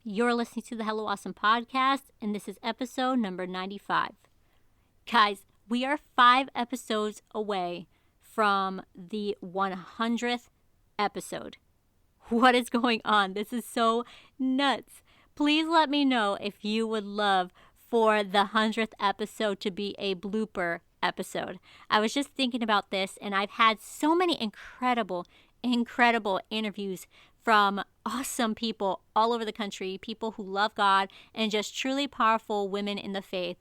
You're listening to the Hello Awesome podcast, and this is episode number 95. Guys, we are 5 episodes away from the 100th episode. What is going on? This is so nuts. Please let me know if you would love for the 100th episode to be a blooper episode. I was just thinking about this, and I've had so many incredible interviews from awesome people all over the country, people who love God, and just truly powerful women in the faith.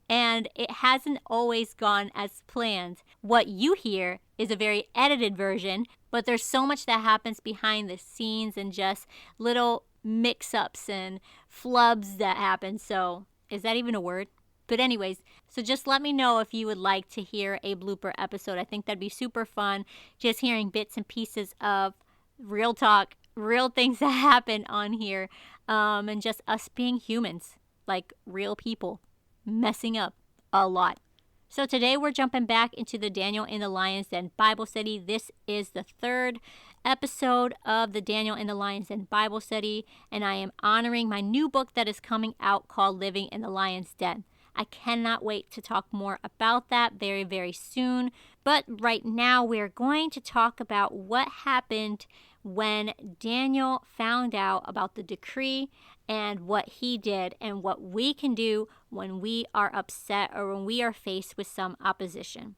And it hasn't always gone as planned. What you hear is a very edited version, but there's so much that happens behind the scenes and just little mix-ups and flubs that happen. So, is that even a word? But anyways, so just let me know if you would like to hear a blooper episode. I think that'd be super fun, just hearing bits and pieces of real talk, real things that happen on here, and just us being humans, like real people, messing up a lot. So today we're jumping back into the Daniel in the Lion's Den Bible study. This is the 3rd episode of the Daniel in the Lion's Den Bible study, and I am honoring my new book that is coming out called Living in the Lion's Den. I cannot wait to talk more about that very, very soon. But right now we're going to talk about what happened when Daniel found out about the decree and what he did and what we can do when we are upset or when we are faced with some opposition.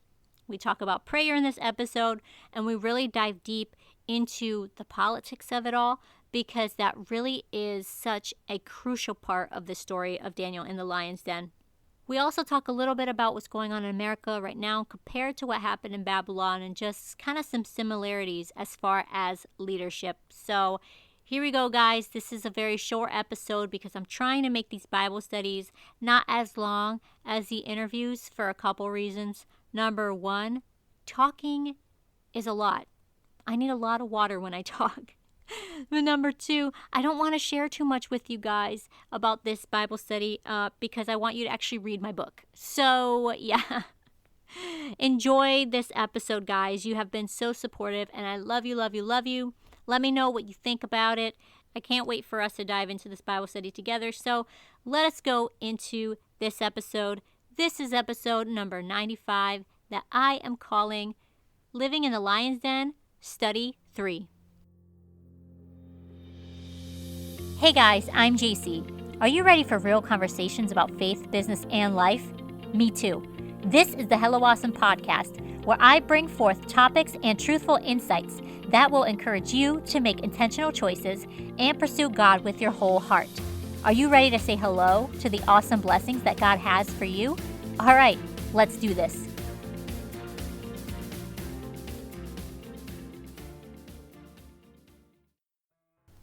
We talk about prayer in this episode, and we really dive deep into the politics of it all, because that really is such a crucial part of the story of Daniel in the Lion's Den. We also talk a little bit about what's going on in America right now compared to what happened in Babylon, and just kind of some similarities as far as leadership. So here we go, guys. This is a very short episode because I'm trying to make these Bible studies not as long as the interviews for a couple reasons. Number 1, talking is a lot. I need a lot of water when I talk. But number 2, I don't want to share too much with you guys about this Bible study because I want you to actually read my book. So, yeah. Enjoy this episode, guys. You have been so supportive, and I love you, love you, love you. Let me know what you think about it. I can't wait for us to dive into this Bible study together. So, let us go into this episode. This is episode number 95 that I am calling Living in the Lion's Den, Study 3. Hey guys, I'm JC. Are you ready for real conversations about faith, business, and life? Me too. This is the Hello Awesome podcast, where I bring forth topics and truthful insights that will encourage you to make intentional choices and pursue God with your whole heart. Are you ready to say hello to the awesome blessings that God has for you? All right, let's do this.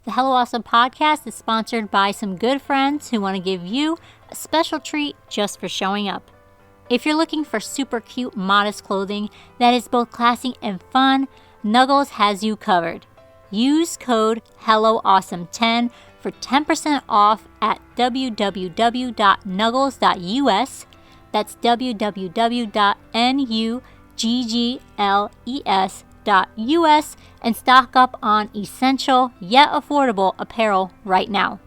The Hello Awesome podcast is sponsored by some good friends who want to give you a special treat just for showing up. If you're looking for super cute, modest clothing that is both classy and fun, Nuggles has you covered. Use code HelloAwesome10 for 10% off at www.nuggles.us. That's www.nuggles.us, and stock up on essential yet affordable apparel right now.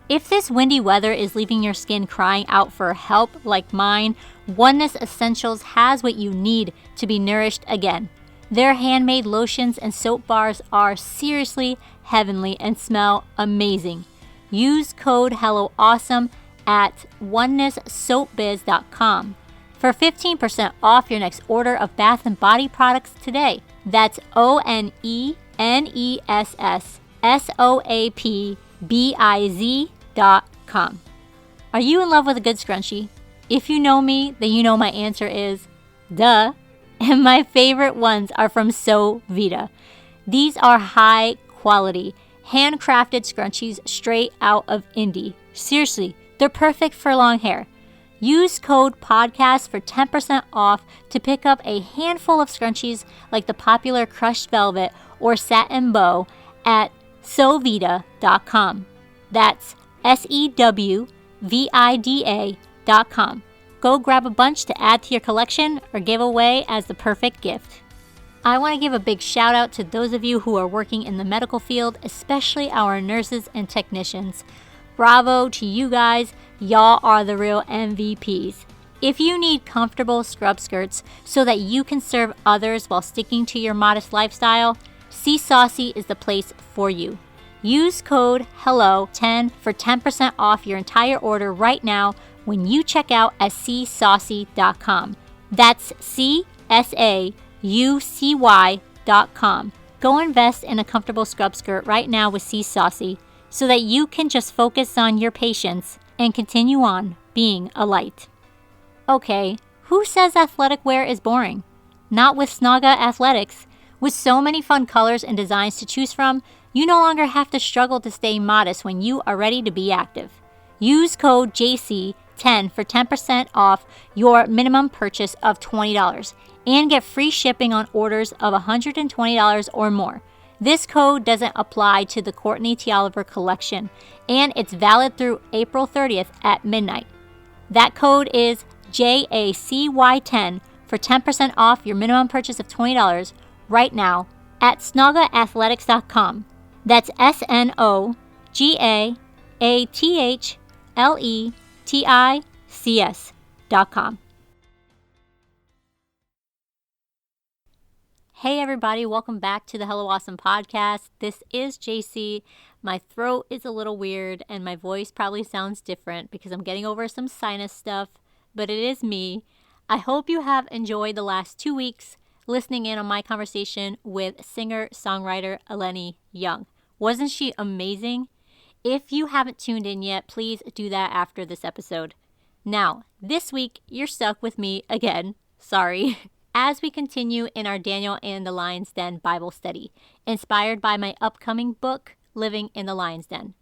If this windy weather is leaving your skin crying out for help like mine, Oneness Essentials has what you need to be nourished again. Their handmade lotions and soap bars are seriously heavenly and smell amazing. Use code HelloAwesome at onenesssoapbiz.com for 15% off your next order of bath and body products today. That's ONESSSOAPBIZ.com. Are you in love with a good scrunchie? If you know me, then you know my answer is duh. And my favorite ones are from Vida. These are high quality, handcrafted scrunchies straight out of Indy. Seriously, they're perfect for long hair. Use code PODCAST for 10% off to pick up a handful of scrunchies like the popular crushed velvet or satin bow at sewvida.com. That's SEWVIDA.com. Go grab a bunch to add to your collection or give away as the perfect gift. I want to give a big shout out to those of you who are working in the medical field, especially our nurses and technicians. Bravo to you guys. Y'all are the real MVPs. If you need comfortable scrub skirts so that you can serve others while sticking to your modest lifestyle, See Saucy is the place for you. Use code HELLO10 for 10% off your entire order right now when you check out at SeeSaucy.com. That's CSAUCY.com. Go invest in a comfortable scrub skirt right now with See Saucy so that you can just focus on your patients and continue on being a light. Okay, who says athletic wear is boring? Not with Snoga Althetics. With so many fun colors and designs to choose from, you no longer have to struggle to stay modest when you are ready to be active. Use code JC10 for 10% off your minimum purchase of $20 and get free shipping on orders of $120 or more. This code doesn't apply to the Courtney T. Oliver collection, and it's valid through April 30th at midnight. That code is JACY10 for 10% off your minimum purchase of $20 right now at SnogaAthletics.com. That's SNOGAATHLETICS.com. Hey everybody, welcome back to the Hello Awesome podcast. This is JC. My throat is a little weird and my voice probably sounds different because I'm getting over some sinus stuff, but it is me. I hope you have enjoyed the last 2 weeks listening in on my conversation with singer-songwriter Eleni Young. Wasn't she amazing? If you haven't tuned in yet, please do that after this episode. Now, this week, you're stuck with me again. Sorry. As we continue in our Daniel and the Lion's Den Bible study, inspired by my upcoming book, Living in the Lion's Den.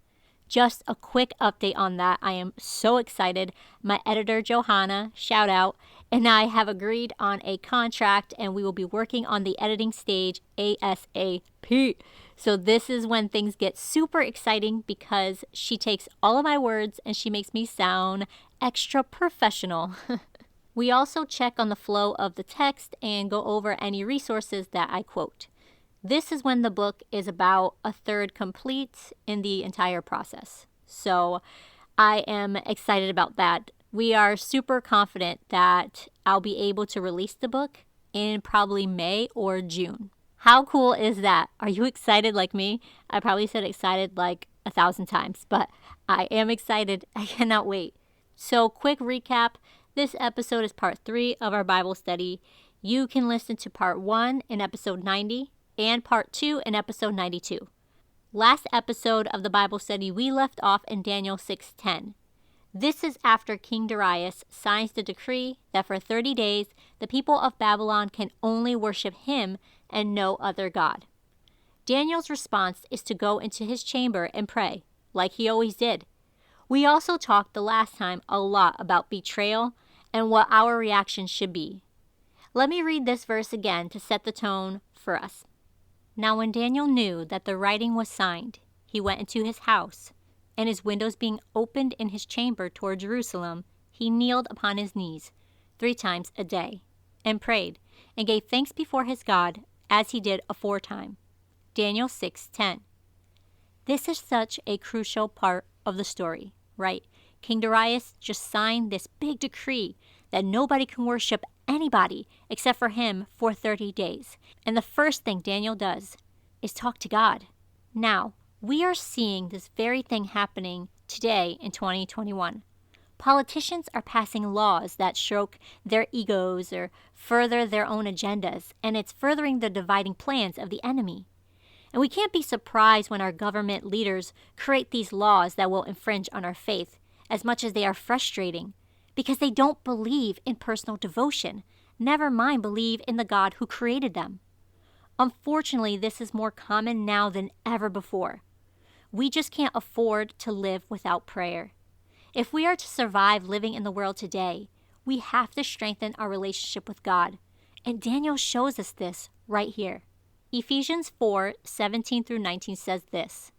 Just a quick update on that. I am so excited. My editor, Johanna, shout out, and I have agreed on a contract and we will be working on the editing stage ASAP. So this is when things get super exciting because she takes all of my words and she makes me sound extra professional. We also check on the flow of the text and go over any resources that I quote. This is when the book is about a third complete in the entire process. So I am excited about that. We are super confident that I'll be able to release the book in probably May or June. How cool is that? Are you excited like me? I probably said excited like 1,000 times, but I am excited. I cannot wait. So quick recap. This episode is part 3 of our Bible study. You can listen to part 1 in episode 90 and part 2 in episode 92. Last episode of the Bible study, we left off in Daniel 6:10. This is after King Darius signs the decree that for 30 days, the people of Babylon can only worship him and no other God. Daniel's response is to go into his chamber and pray, like he always did. We also talked the last time a lot about betrayal and what our reaction should be. Let me read this verse again to set the tone for us. Now when Daniel knew that the writing was signed, he went into his house, and his windows being opened in his chamber toward Jerusalem, he kneeled upon his knees 3 times a day, and prayed, and gave thanks before his God, as he did aforetime. Daniel 6:10. This is such a crucial part of the story, right? King Darius just signed this big decree that nobody can worship anybody except for him for 30 days. And the first thing Daniel does is talk to God. Now, we are seeing this very thing happening today in 2021. Politicians are passing laws that stroke their egos or further their own agendas, and it's furthering the dividing plans of the enemy. And we can't be surprised when our government leaders create these laws that will infringe on our faith, as much as they are frustrating, because they don't believe in personal devotion, never mind believe in the God who created them. Unfortunately, this is more common now than ever before. We just can't afford to live without prayer. If we are to survive living in the world today, we have to strengthen our relationship with God. And Daniel shows us this right here. Ephesians 4:17-19 says this,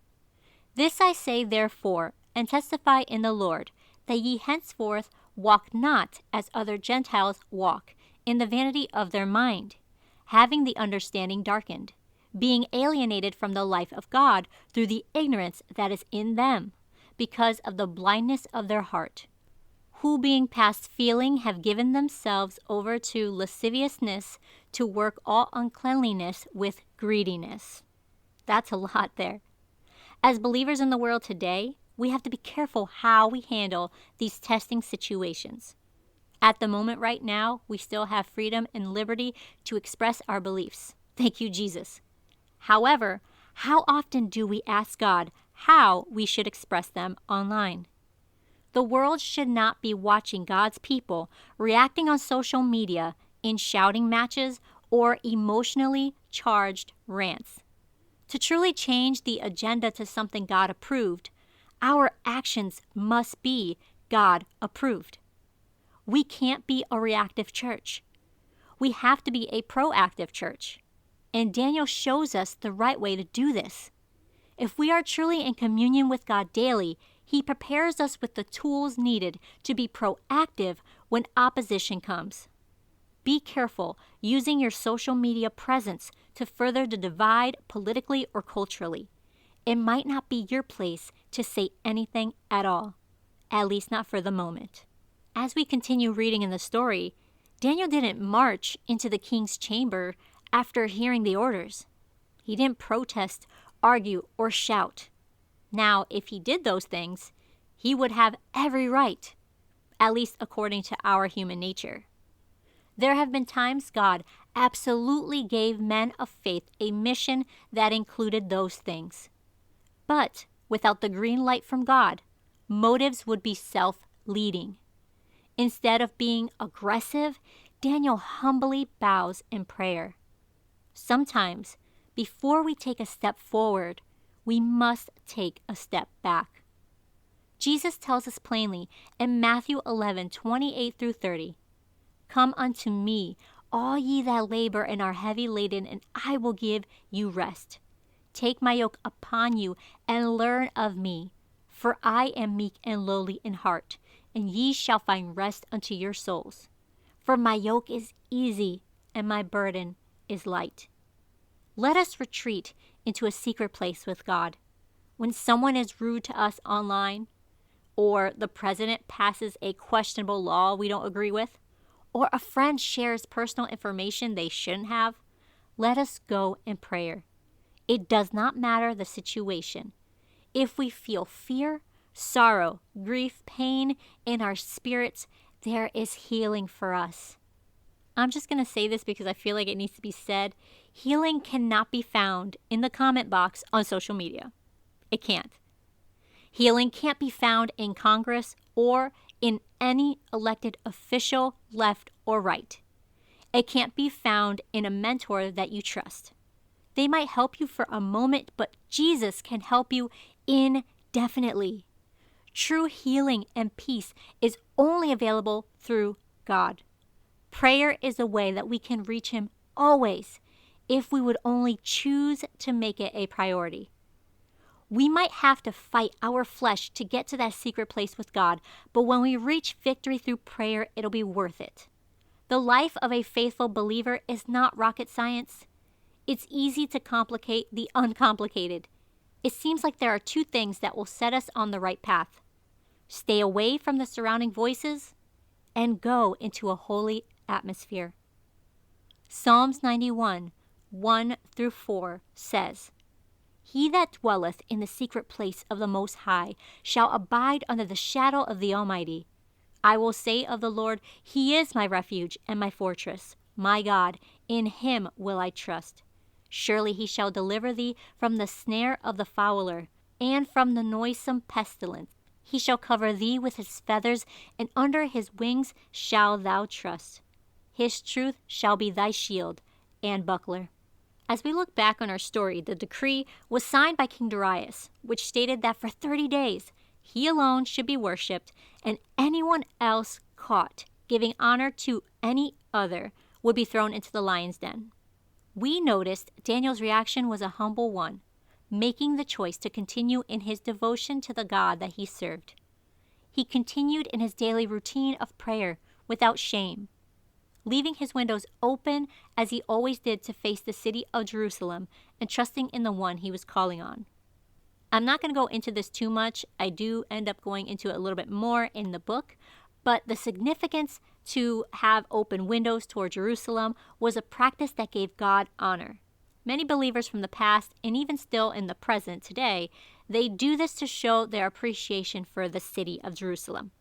This I say therefore, and testify in the Lord, that ye henceforth walk not as other Gentiles walk, in the vanity of their mind, having the understanding darkened, being alienated from the life of God through the ignorance that is in them, because of the blindness of their heart, who being past feeling have given themselves over to lasciviousness, to work all uncleanliness with greediness. That's a lot there. As believers in the world today, we have to be careful how we handle these testing situations. At the moment right now, we still have freedom and liberty to express our beliefs. Thank you, Jesus. However, how often do we ask God how we should express them online? The world should not be watching God's people reacting on social media in shouting matches or emotionally charged rants. To truly change the agenda to something God approved, our actions must be God approved. We can't be a reactive church. We have to be a proactive church. And Daniel shows us the right way to do this. If we are truly in communion with God daily, He prepares us with the tools needed to be proactive when opposition comes. Be careful using your social media presence to further the divide politically or culturally. It might not be your place to say anything at all, at least not for the moment. As we continue reading in the story, Daniel didn't march into the king's chamber after hearing the orders. He didn't protest, argue, or shout. Now, if he did those things, he would have every right, at least according to our human nature. There have been times God absolutely gave men of faith a mission that included those things. But without the green light from God, motives would be self-leading. Instead of being aggressive, Daniel humbly bows in prayer. Sometimes, before we take a step forward, we must take a step back. Jesus tells us plainly in Matthew 11:28-30, "Come unto me, all ye that labor and are heavy laden, and I will give you rest. Take my yoke upon you and learn of me, for I am meek and lowly in heart, and ye shall find rest unto your souls. For my yoke is easy and my burden is light." Let us retreat into a secret place with God. When someone is rude to us online, or the president passes a questionable law we don't agree with, or a friend shares personal information they shouldn't have, let us go in prayer. It does not matter the situation. If we feel fear, sorrow, grief, pain in our spirits, there is healing for us. I'm just going to say this because I feel like it needs to be said. Healing cannot be found in the comment box on social media. It can't. Healing can't be found in Congress or in any elected official, left or right. It can't be found in a mentor that you trust. They might help you for a moment, but Jesus can help you indefinitely. True healing and peace is only available through God. Prayer is a way that we can reach Him always if we would only choose to make it a priority. We might have to fight our flesh to get to that secret place with God, but when we reach victory through prayer, it'll be worth it. The life of a faithful believer is not rocket science. It's easy to complicate the uncomplicated. It seems like there are two things that will set us on the right path: stay away from the surrounding voices and go into a holy atmosphere. Psalms 91, 1-4 says, "He that dwelleth in the secret place of the Most High shall abide under the shadow of the Almighty. I will say of the Lord, He is my refuge and my fortress. My God, in Him will I trust. Surely He shall deliver thee from the snare of the fowler, and from the noisome pestilence. He shall cover thee with His feathers, and under His wings shalt thou trust. His truth shall be thy shield and buckler." As we look back on our story, the decree was signed by King Darius, which stated that for 30 days, he alone should be worshipped, and anyone else caught giving honor to any other would be thrown into the lion's den. We noticed Daniel's reaction was a humble one, making the choice to continue in his devotion to the God that he served. He continued in his daily routine of prayer without shame, leaving his windows open as he always did to face the city of Jerusalem and trusting in the one he was calling on. I'm not going to go into this too much. I do end up going into it a little bit more in the book, but the significance to have open windows toward Jerusalem was a practice that gave God honor. Many believers from the past, and even still in the present today, they do this to show their appreciation for the city of Jerusalem.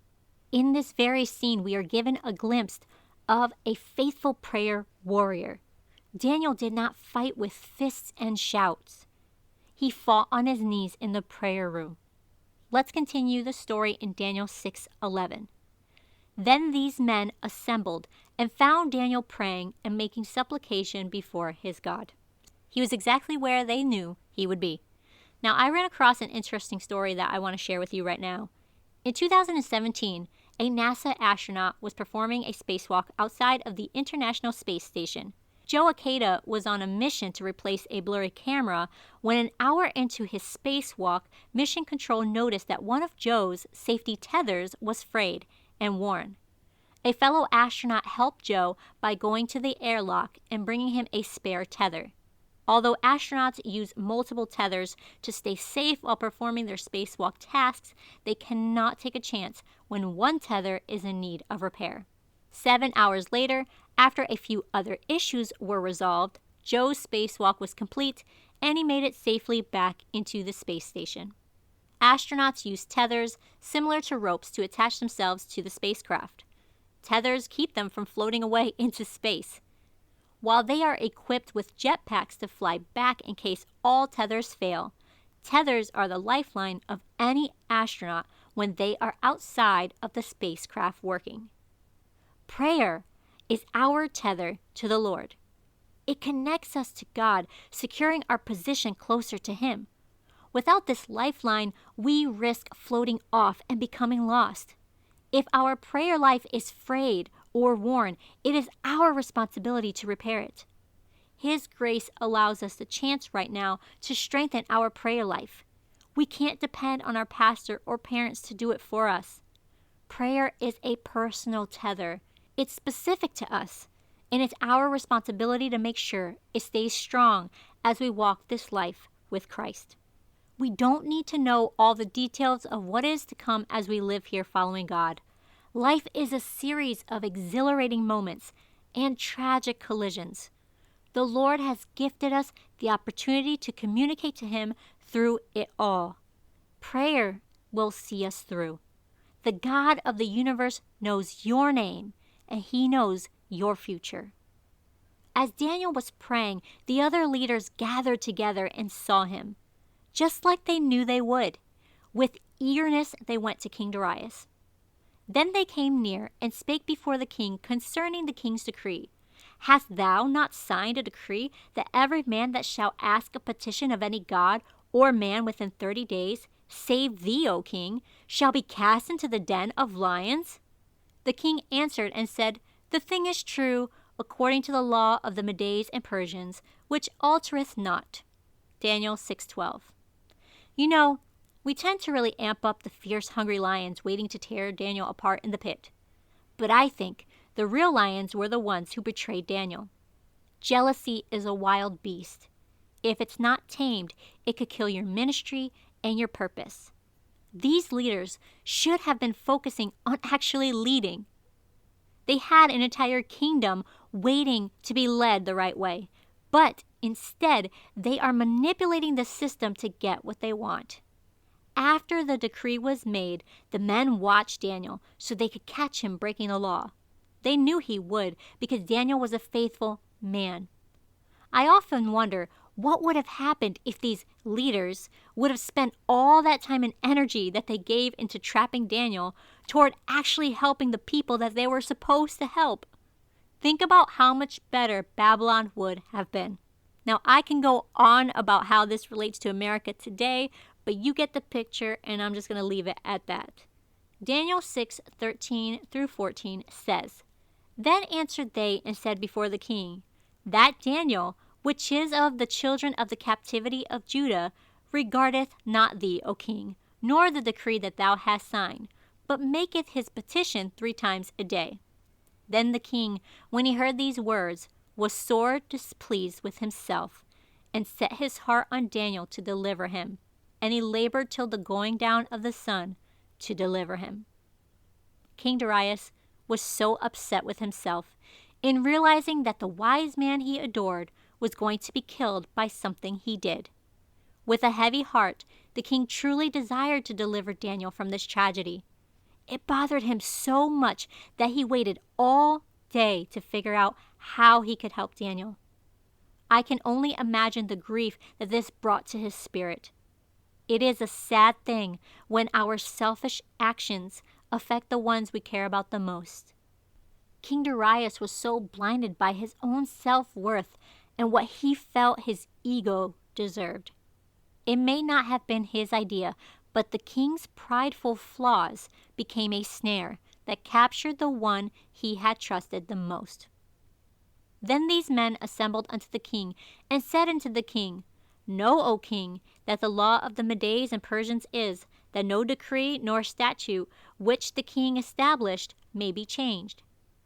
In this very scene, we are given a glimpse of a faithful prayer warrior. Daniel did not fight with fists and shouts. He fought on his knees in the prayer room. Let's continue the story in Daniel 6:11. Then these men assembled and found Daniel praying and making supplication before his God. He was exactly where they knew he would be. Now, I ran across an interesting story that I want to share with you right now. In 2017, a NASA astronaut was performing a spacewalk outside of the International Space Station. Joe Akeda was on a mission to replace a blurry camera when an hour into his spacewalk, Mission Control noticed that one of Joe's safety tethers was frayed and worn. A fellow astronaut helped Joe by going to the airlock and bringing him a spare tether. Although astronauts use multiple tethers to stay safe while performing their spacewalk tasks, they cannot take a chance when one tether is in need of repair. 7 hours later, after a few other issues were resolved, Joe's spacewalk was complete and he made it safely back into the space station. Astronauts use tethers similar to ropes to attach themselves to the spacecraft. Tethers keep them from floating away into space. While they are equipped with jetpacks to fly back in case all tethers fail, tethers are the lifeline of any astronaut when they are outside of the spacecraft working. Prayer is our tether to the Lord. It connects us to God, securing our position closer to Him. Without this lifeline, we risk floating off and becoming lost. If our prayer life is frayed or worn, it is our responsibility to repair it. His grace allows us the chance right now to strengthen our prayer life. We can't depend on our pastor or parents to do it for us. Prayer is a personal tether. It's specific to us, and it's our responsibility to make sure it stays strong as we walk this life with Christ. We don't need to know all the details of what is to come as we live here following God. Life is a series of exhilarating moments and tragic collisions. The Lord has gifted us the opportunity to communicate to Him through it all. Prayer will see us through. The God of the universe knows your name, and He knows your future. As Daniel was praying, the other leaders gathered together and saw him, just like they knew they would. With eagerness, they went to King Darius. Then they came near and spake before the king concerning the king's decree. Hast thou not signed a decree that every man that shall ask a petition of any god or man within 30 days, save thee, O king, shall be cast into the den of lions? The king answered and said, The thing is true, according to the law of the Medes and Persians, which altereth not. Daniel 6:12. You know, we tend to really amp up the fierce, hungry lions waiting to tear Daniel apart in the pit. But I think the real lions were the ones who betrayed Daniel. Jealousy is a wild beast. If it's not tamed, it could kill your ministry and your purpose. These leaders should have been focusing on actually leading. They had an entire kingdom waiting to be led the right way, but instead, they are manipulating the system to get what they want. After the decree was made, the men watched Daniel so they could catch him breaking the law. They knew he would because Daniel was a faithful man. I often wonder what would have happened if these leaders would have spent all that time and energy that they gave into trapping Daniel toward actually helping the people that they were supposed to help. Think about how much better Babylon would have been. Now, I can go on about how this relates to America today, but you get the picture, and I'm just going to leave it at that. Daniel 6:13 through 14 says, Then answered they and said before the king, That Daniel, which is of the children of the captivity of Judah, regardeth not thee, O king, nor the decree that thou hast signed, but maketh his petition 3 times a day. Then the king, when he heard these words, was sore displeased with himself, and set his heart on Daniel to deliver him. and he labored till the going down of the sun to deliver him. King Darius was so upset with himself in realizing that the wise man he adored was going to be killed by something he did. With a heavy heart, the king truly desired to deliver Daniel from this tragedy. It bothered him so much that he waited all day to figure out how he could help Daniel. I can only imagine the grief that this brought to his spirit. It is a sad thing when our selfish actions affect the ones we care about the most. King Darius was so blinded by his own self-worth and what he felt his ego deserved. It may not have been his idea, but the king's prideful flaws became a snare that captured the one he had trusted the most. Then these men assembled unto the king, and said unto the king, Know, O king, that the law of the Medes and Persians is, that no decree nor statute which the king established may be changed.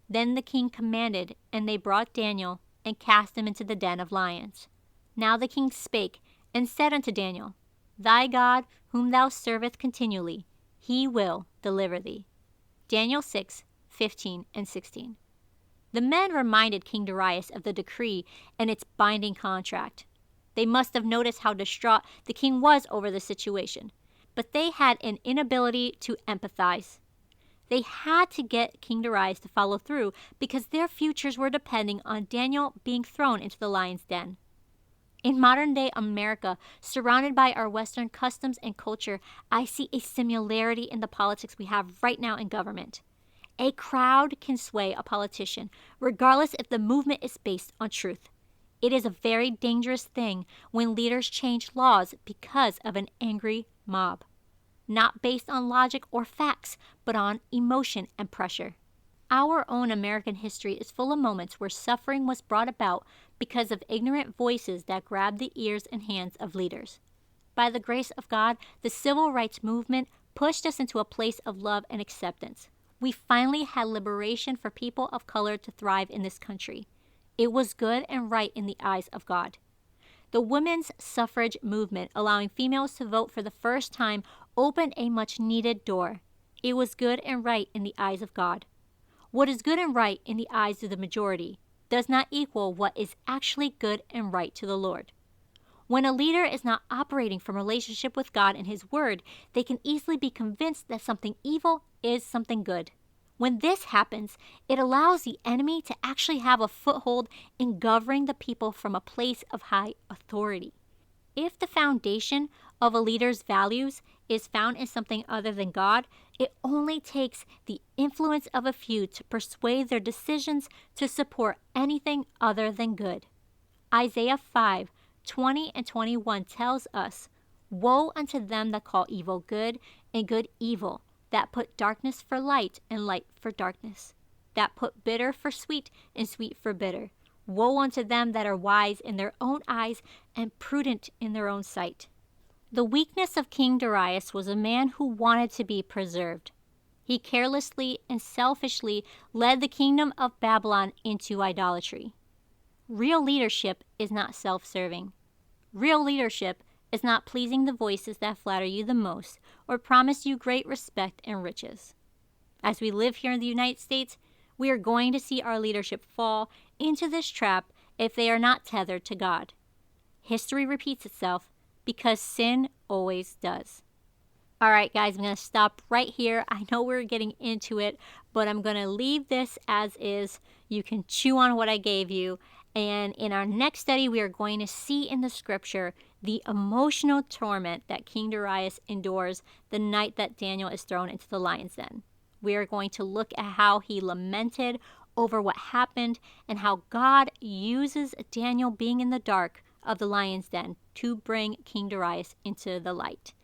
Then the king commanded, and they brought Daniel, and cast him into the den of lions. Now the king spake, and said unto Daniel, Thy God, whom thou servest continually, he will deliver thee. Daniel 6:15 and 16. The men reminded King Darius of the decree and its binding contract. They must have noticed how distraught the king was over the situation, but they had an inability to empathize. They had to get King Darius to follow through because their futures were depending on Daniel being thrown into the lion's den. In modern-day America, surrounded by our Western customs and culture, I see a similarity in the politics we have right now in government. A crowd can sway a politician, regardless if the movement is based on truth. It is a very dangerous thing when leaders change laws because of an angry mob, not based on logic or facts, but on emotion and pressure. Our own American history is full of moments where suffering was brought about because of ignorant voices that grabbed the ears and hands of leaders. By the grace of God, the civil rights movement pushed us into a place of love and acceptance. We finally had liberation for people of color to thrive in this country. It was good and right in the eyes of God. The women's suffrage movement, allowing females to vote for the first time, opened a much-needed door. It was good and right in the eyes of God. What is good and right in the eyes of the majority does not equal what is actually good and right to the Lord. When a leader is not operating from relationship with God and His Word, they can easily be convinced that something evil is something good. When this happens, it allows the enemy to actually have a foothold in governing the people from a place of high authority. If the foundation of a leader's values is found in something other than God, it only takes the influence of a few to persuade their decisions to support anything other than good. Isaiah 5:20 and 21 tells us, Woe unto them that call evil good and good evil, that put darkness for light and light for darkness, that put bitter for sweet and sweet for bitter. Woe unto them that are wise in their own eyes and prudent in their own sight. The weakness of King Darius was a man who wanted to be preserved. He carelessly and selfishly led the kingdom of Babylon into idolatry. Real leadership is not self-serving. Real leadership is not pleasing the voices that flatter you the most or promise you great respect and riches. As we live here in the United States, we are going to see our leadership fall into this trap if they are not tethered to God. History repeats itself because sin always does. All right, guys, I'm going to stop right here. I know we're getting into it, but I'm going to leave this as is. You can chew on what I gave you. And in our next study, we are going to see in the scripture the emotional torment that King Darius endures the night that Daniel is thrown into the lion's den. We are going to look at how he lamented over what happened and how God uses Daniel being in the dark of the lion's den to bring King Darius into the light.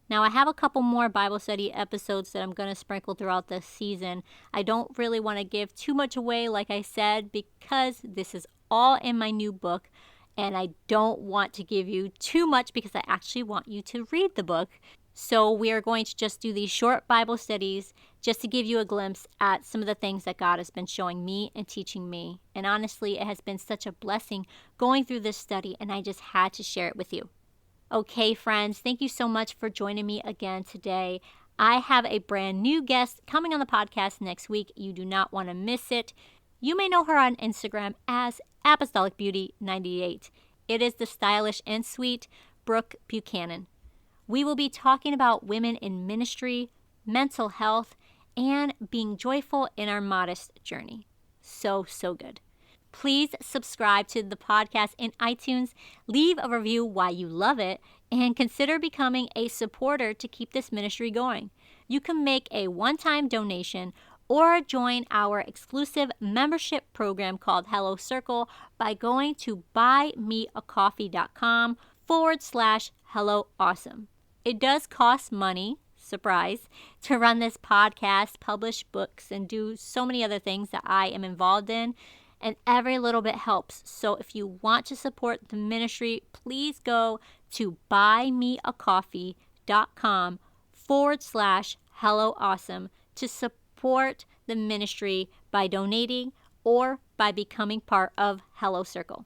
Now, I have a couple more Bible study episodes that I'm going to sprinkle throughout this season. I don't really want to give too much away, like I said, because this is all in my new book, and I don't want to give you too much because I actually want you to read the book. So we are going to just do these short Bible studies just to give you a glimpse at some of the things that God has been showing me and teaching me. And honestly, it has been such a blessing going through this study, and I just had to share it with you. Okay, friends, thank you so much for joining me again today. I have a brand new guest coming on the podcast next week. You do not want to miss it. You may know her on Instagram as Apostolic Beauty 98. It is the stylish and sweet Brooke Buchanan. We will be talking about women in ministry, mental health, and being joyful in our modest journey. So good. Please subscribe to the podcast in iTunes, leave a review why you love it, and consider becoming a supporter to keep this ministry going. You can make a one-time donation or join our exclusive membership program called Hello Circle by going to buymeacoffee.com/Hello Awesome. It does cost money, surprise, to run this podcast, publish books, and do so many other things that I am involved in. And every little bit helps. So if you want to support the ministry, please go to buymeacoffee.com/Hello Awesome to support the ministry by donating or by becoming part of Hello Circle.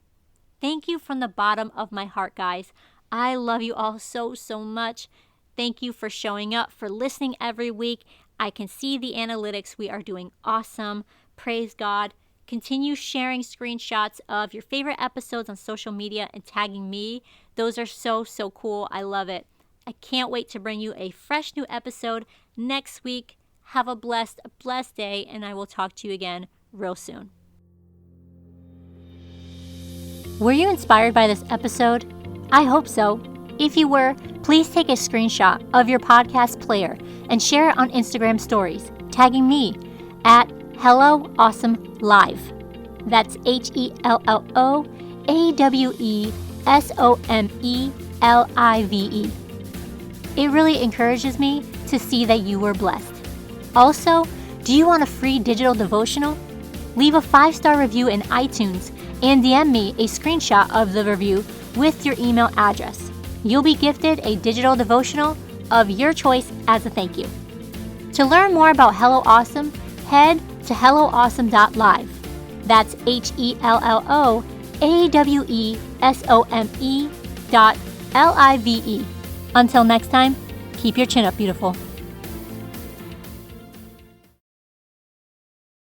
Thank you from the bottom of my heart, guys. I love you all so much. Thank you for showing up, for listening every week. I can see the analytics. We are doing awesome. Praise God. Continue sharing screenshots of your favorite episodes on social media and tagging me. Those are so cool. I love it. I can't wait to bring you a fresh new episode next week. Have a blessed day, and I will talk to you again real soon. Were you inspired by this episode? I hope so. If you were, please take a screenshot of your podcast player and share it on Instagram stories, tagging me at Hello Awesome Live. That's HelloAwesomelive. It really encourages me to see that you were blessed. Also, do you want a free digital devotional? Leave a 5-star review in iTunes and DM me a screenshot of the review with your email address. You'll be gifted a digital devotional of your choice as a thank you. To learn more about Hello Awesome, head to helloawesome.live. That's HelloAwesome.live. Until next time, keep your chin up, beautiful.